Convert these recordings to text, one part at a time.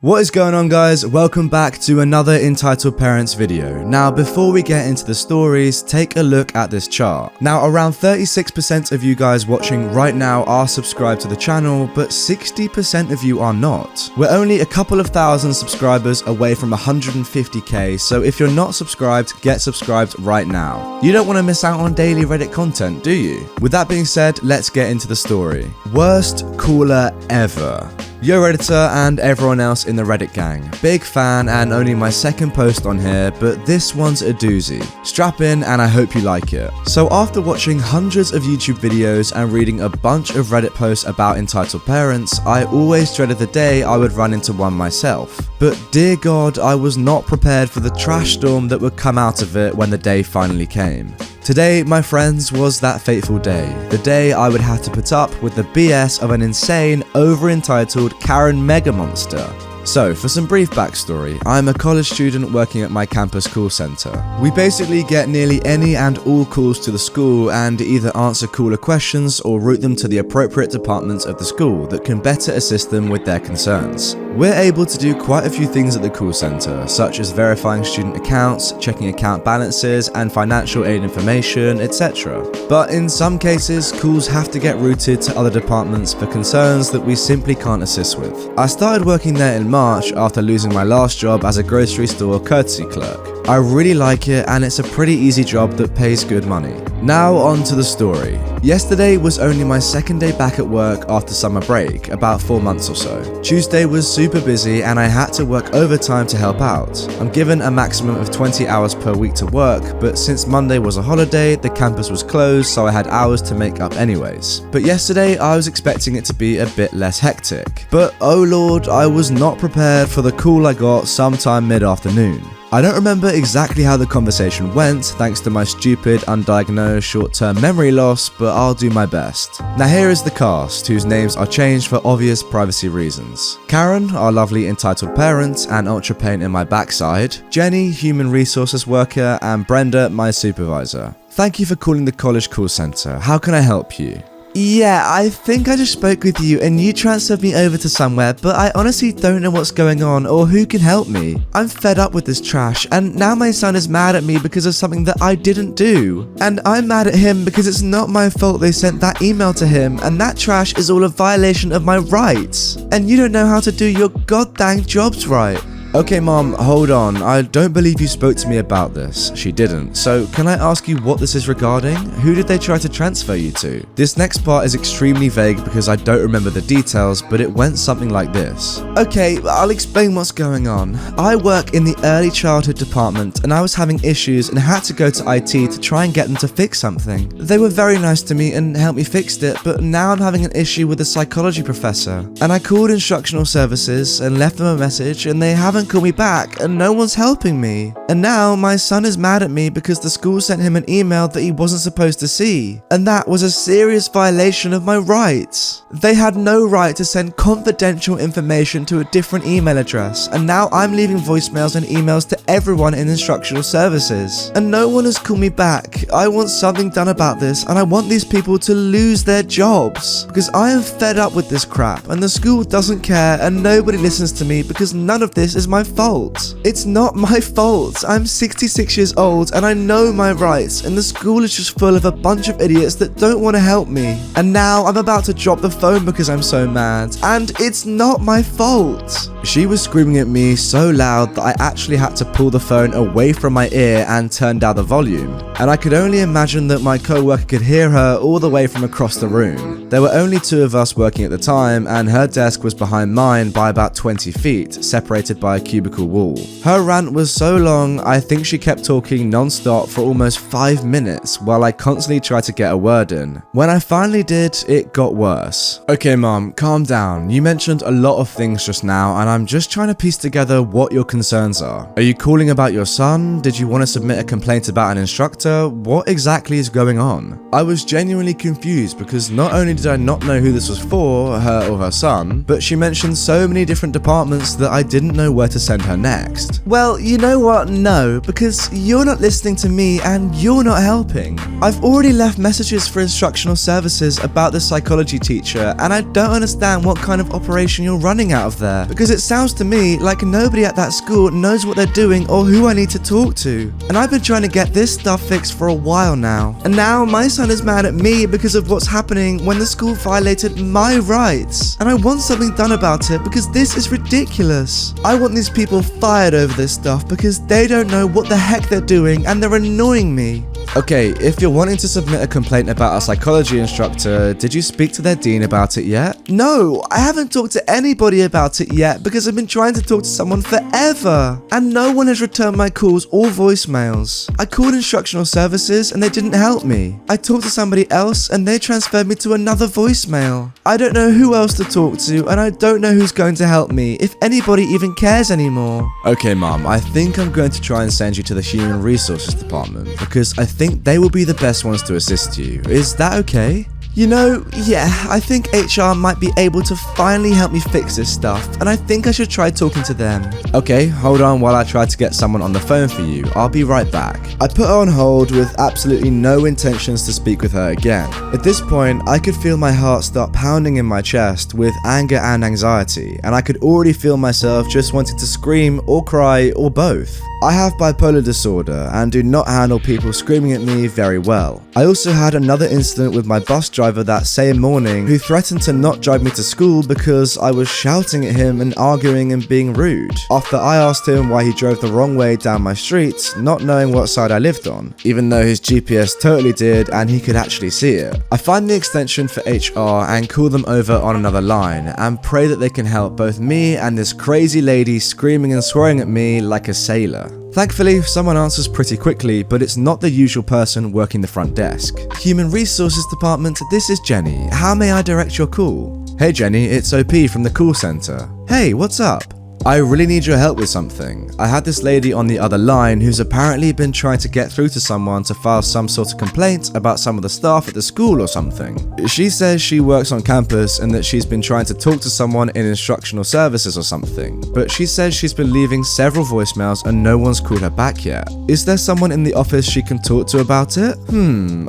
What is going on, guys? Welcome back to another Entitled Parents video. Now, before we get into the stories, take a look at this chart. Now, around 36% of you guys watching right now are subscribed to the channel, but 60% of you are not. We're only a couple of thousand subscribers away from 150k, so if you're not subscribed, get subscribed right now. You don't want to miss out on daily Reddit content, do you? With that being said, let's get into the story. Worst caller ever. Yo Redditor and everyone else in the Reddit gang, big fan and only my second post on here, but this one's a doozy. Strap in and I hope you like it. So after watching hundreds of YouTube videos and reading a bunch of Reddit posts about entitled parents, I always dreaded the day I would run into one myself. But dear God, I was not prepared for the trash storm that would come out of it when the day finally came. Today, my friends, was that fateful day. The day I would have to put up with the BS of an insane, over-entitled Karen mega monster. So, for some brief backstory, I'm a college student working at my campus call center. We basically get nearly any and all calls to the school and either answer caller questions or route them to the appropriate departments of the school that can better assist them with their concerns. We're able to do quite a few things at the call center, such as verifying student accounts, checking account balances, and financial aid information, etc. But in some cases, calls have to get routed to other departments for concerns that we simply can't assist with. I started working there in March after losing my last job as a grocery store courtesy clerk. I really like it and it's a pretty easy job that pays good money. Now on to the story. Yesterday was only my second day back at work after summer break, about 4 months or so. Tuesday was super busy and I had to work overtime to help out. I'm given a maximum of 20 hours per week to work, but since Monday was a holiday, the campus was closed, so I had hours to make up anyways. But yesterday I was expecting it to be a bit less hectic. But oh lord, I was not prepared for the call I got sometime mid-afternoon. I don't remember exactly how the conversation went, thanks to my stupid, undiagnosed short-term memory loss, but I'll do my best. Now here is the cast, whose names are changed for obvious privacy reasons. Karen, our lovely entitled parent and ultra pain in my backside. Jenny, human resources worker, and Brenda, my supervisor. Thank you for calling the college call center. How can I help you? Yeah, I think I just spoke with you and you transferred me over to somewhere, but I honestly don't know what's going on or who can help me. I'm fed up with this trash and now my son is mad at me because of something that I didn't do. And I'm mad at him because it's not my fault they sent that email to him and that trash is all a violation of my rights. And you don't know how to do your goddamn jobs right. Okay mom, hold on, I don't believe you spoke to me about this. She didn't. So can I ask you what this is regarding? Who did they try to transfer you to? This next part is extremely vague because I don't remember the details, but it went something like this. Okay, I'll explain what's going on. I work in the early childhood department and I was having issues and had to go to IT to try and get them to fix something. They were very nice to me and helped me fix it, but now I'm having an issue with the psychology professor. And I called instructional services and left them a message and they haven't call me back and no one's helping me. And now my son is mad at me because the school sent him an email that he wasn't supposed to see. And that was a serious violation of my rights. They had no right to send confidential information to a different email address. And now I'm leaving voicemails and emails to everyone in instructional services. And no one has called me back. I want something done about this and I want these people to lose their jobs. Because I am fed up with this crap and the school doesn't care and nobody listens to me because none of this is my fault. It's not my fault. I'm 66 years old and I know my rights and the school is just full of a bunch of idiots that don't want to help me. And now I'm about to drop the phone because I'm so mad and it's not my fault. She was screaming at me so loud that I actually had to pull the phone away from my ear and turn down the volume. And I could only imagine that my co-worker could hear her all the way from across the room. There were only 2 of us working at the time and her desk was behind mine by about 20 feet, separated by a cubicle wall. Her rant was so long, I think she kept talking non-stop for almost 5 minutes while I constantly tried to get a word in. When I finally did, it got worse. Okay mom, calm down. You mentioned a lot of things just now and I'm just trying to piece together what your concerns are. Are you calling about your son? Did you want to submit a complaint about an instructor? instructor, what exactly is going on? I was genuinely confused because not only did I not know who this was for, her or her son, but she mentioned so many different departments that I didn't know where to send her next. Well, you know what? No, because you're not listening to me and you're not helping. I've already left messages for instructional services about the psychology teacher, and I don't understand what kind of operation you're running out of there, because it sounds to me like nobody at that school knows what they're doing or who I need to talk to. And I've been trying to get this stuff fixed for a while now. And now my son is mad at me because of what's happening when the school violated my rights. And I want something done about it because this is ridiculous. I want these people fired over this stuff because they don't know what the heck they're doing and they're annoying me. Okay, if you're wanting to submit a complaint about a psychology instructor, did you speak to their dean about it yet? No, I haven't talked to anybody about it yet because I've been trying to talk to someone forever, and no one has returned my calls or voicemails. I called instructional services and they didn't help me. I talked to somebody else and they transferred me to another voicemail. I don't know who else to talk to, and I don't know who's going to help me, if anybody even cares anymore. Okay, Mom, I think I'm going to try and send you to the Human Resources Department because I think they will be the best ones to assist you. Is that okay? You know, yeah, I think HR might be able to finally help me fix this stuff, and I think I should try talking to them. Okay, hold on while I try to get someone on the phone for you. I'll be right back. I put her on hold with absolutely no intentions to speak with her again. At this point, I could feel my heart start pounding in my chest with anger and anxiety, and I could already feel myself just wanting to scream or cry or both. I have bipolar disorder and do not handle people screaming at me very well. I also had another incident with my bus driver that same morning who threatened to not drive me to school because I was shouting at him and arguing and being rude, after I asked him why he drove the wrong way down my street, not knowing what side I lived on, even though his GPS totally did and he could actually see it. I find the extension for HR and call them over on another line and pray that they can help both me and this crazy lady screaming and swearing at me like a sailor. Thankfully, someone answers pretty quickly, but it's not the usual person working the front desk. Human Resources Department, this is Jenny. How may I direct your call? Hey Jenny, it's OP from the call center. Hey, what's up? I really need your help with something. I had this lady on the other line who's apparently been trying to get through to someone to file some sort of complaint about some of the staff at the school or something. She says she works on campus and that she's been trying to talk to someone in instructional services or something, but she says she's been leaving several voicemails and no one's called her back yet. Is there someone in the office she can talk to about it?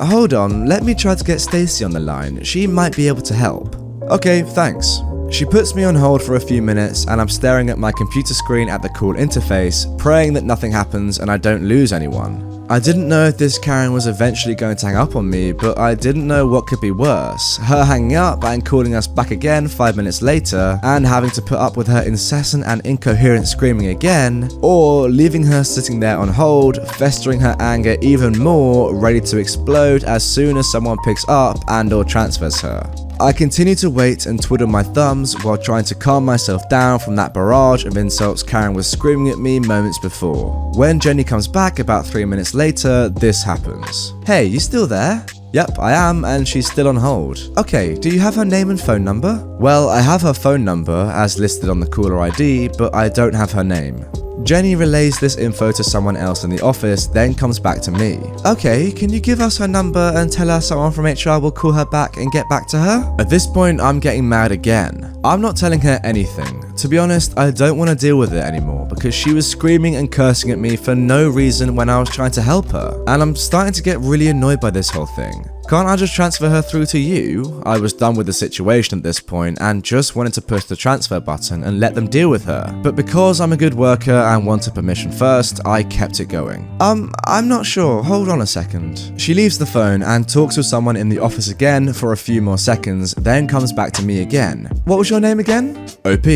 Hold on, let me try to get Stacy on the line. She might be able to help. Okay, thanks. She puts me on hold for a few minutes and I'm staring at my computer screen at the call interface, praying that nothing happens and I don't lose anyone. I didn't know if this Karen was eventually going to hang up on me, but I didn't know what could be worse. Her hanging up and calling us back again 5 minutes later and having to put up with her incessant and incoherent screaming again, or leaving her sitting there on hold, festering her anger even more, ready to explode as soon as someone picks up and or transfers her. I continue to wait and twiddle my thumbs while trying to calm myself down from that barrage of insults Karen was screaming at me moments before. When Jenny comes back about 3 minutes later, this happens. Hey, you still there? Yep, I am, and she's still on hold. Okay, do you have her name and phone number? Well, I have her phone number as listed on the caller ID, but I don't have her name. Jenny relays this info to someone else in the office, then comes back to me. Okay, can you give us her number and tell her someone from HR will call her back and get back to her? At this point, I'm getting mad again. I'm not telling her anything. To be honest, I don't want to deal with it anymore because she was screaming and cursing at me for no reason when I was trying to help her. And I'm starting to get really annoyed by this whole thing. Can't I just transfer her through to you? I was done with the situation at this point and just wanted to push the transfer button and let them deal with her. But because I'm a good worker and wanted permission first, I kept it going. I'm not sure. Hold on a second. She leaves the phone and talks with someone in the office again for a few more seconds, then comes back to me again. What was your name again? OP.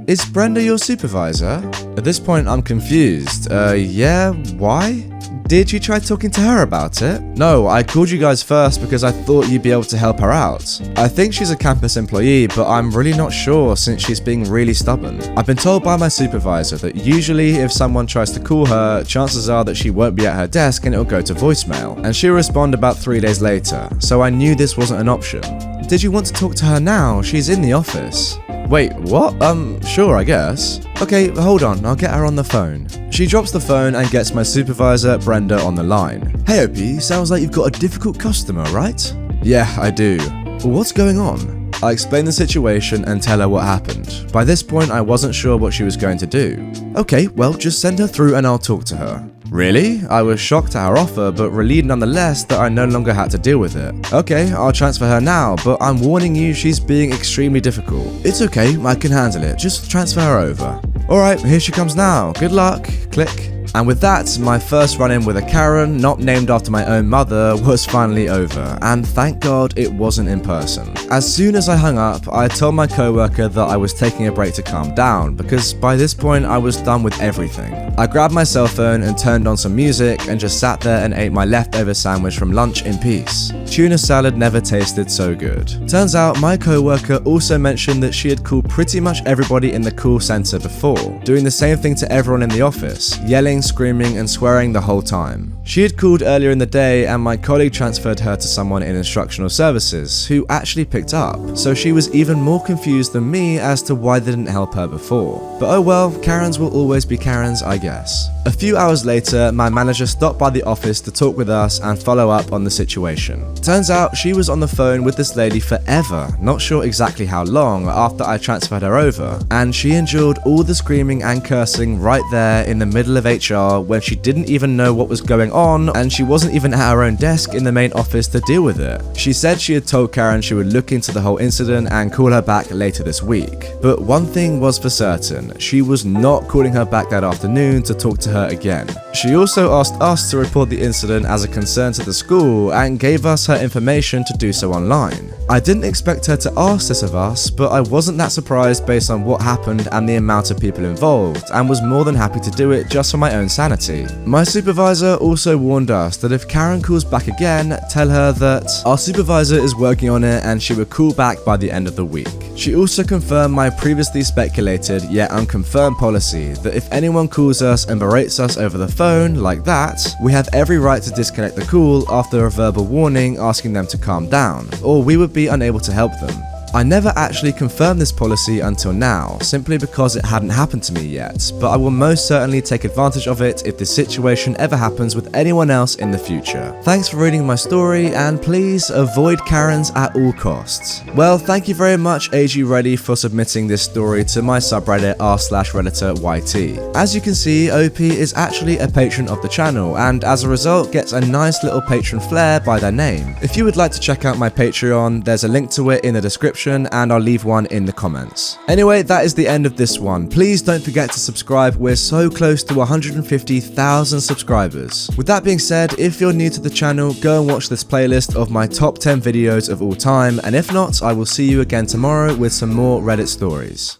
Is Brenda your supervisor? At this point, I'm confused. Yeah, why? Did you try talking to her about it? No, I called you guys first because I thought you'd be able to help her out. I think she's a campus employee, but I'm really not sure since she's being really stubborn. I've been told by my supervisor that usually if someone tries to call her, chances are that she won't be at her desk and it'll go to voicemail, and she'll respond about 3 days later, so I knew this wasn't an option. Did you want to talk to her now? She's in the office. Wait, what? Sure, I guess. Okay, hold on, I'll get her on the phone. She drops the phone and gets my supervisor, Brenda, on the line. Hey OP, sounds like you've got a difficult customer, right? Yeah, I do. What's going on? I explain the situation and tell her what happened. By this point, I wasn't sure what she was going to do. Okay, well, just send her through and I'll talk to her. Really? I was shocked at her offer, but relieved nonetheless that I no longer had to deal with it. Okay, I'll transfer her now, but I'm warning you she's being extremely difficult. It's okay, I can handle it. Just transfer her over. Alright, here she comes now. Good luck. Click. And with that, my first run-in with a Karen, not named after my own mother, was finally over, and thank God it wasn't in person. As soon as I hung up, I told my coworker that I was taking a break to calm down, because by this point I was done with everything. I grabbed my cell phone and turned on some music and just sat there and ate my leftover sandwich from lunch in peace. Tuna salad never tasted so good. Turns out my coworker also mentioned that she had called pretty much everybody in the call center before, doing the same thing to everyone in the office, yelling, screaming and swearing the whole time. She had called earlier in the day and my colleague transferred her to someone in instructional services who actually picked up, so she was even more confused than me as to why they didn't help her before. But oh well, Karens will always be Karens, I guess. A few hours later, my manager stopped by the office to talk with us and follow up on the situation. Turns out she was on the phone with this lady forever, not sure exactly how long, after I transferred her over, and she endured all the screaming and cursing right there in the middle of HR when she didn't even know what was going on and she wasn't even at her own desk in the main office to deal with it. She said she had told Karen she would look into the whole incident and call her back later this week. But one thing was for certain, she was not calling her back that afternoon to talk to her again. She also asked us to report the incident as a concern to the school and gave us her information to do so online. I didn't expect her to ask this of us, but I wasn't that surprised based on what happened and the amount of people involved, and was more than happy to do it just for my own sanity. My supervisor also warned us that if Karen calls back again, tell her that our supervisor is working on it and she would call back by the end of the week. She also confirmed my previously speculated yet unconfirmed policy that if anyone calls us and berates us over the phone like that, we have every right to disconnect the call after a verbal warning asking them to calm down, or we would be unable to help them. I never actually confirmed this policy until now, simply because it hadn't happened to me yet, but I will most certainly take advantage of it if this situation ever happens with anyone else in the future. Thanks for reading my story, and please avoid Karens at all costs. Well, thank you very much AG Ready for submitting this story to my subreddit r/RedditorYT. As you can see, OP is actually a patron of the channel, and as a result gets a nice little patron flair by their name. If you would like to check out my Patreon, there's a link to it in the description, and I'll leave one in the comments. Anyway, that is the end of this one. Please don't forget to subscribe. We're so close to 150,000 subscribers. With that being said, if you're new to the channel, go and watch this playlist of my top 10 videos of all time, and if not, I will see you again tomorrow with some more Reddit stories.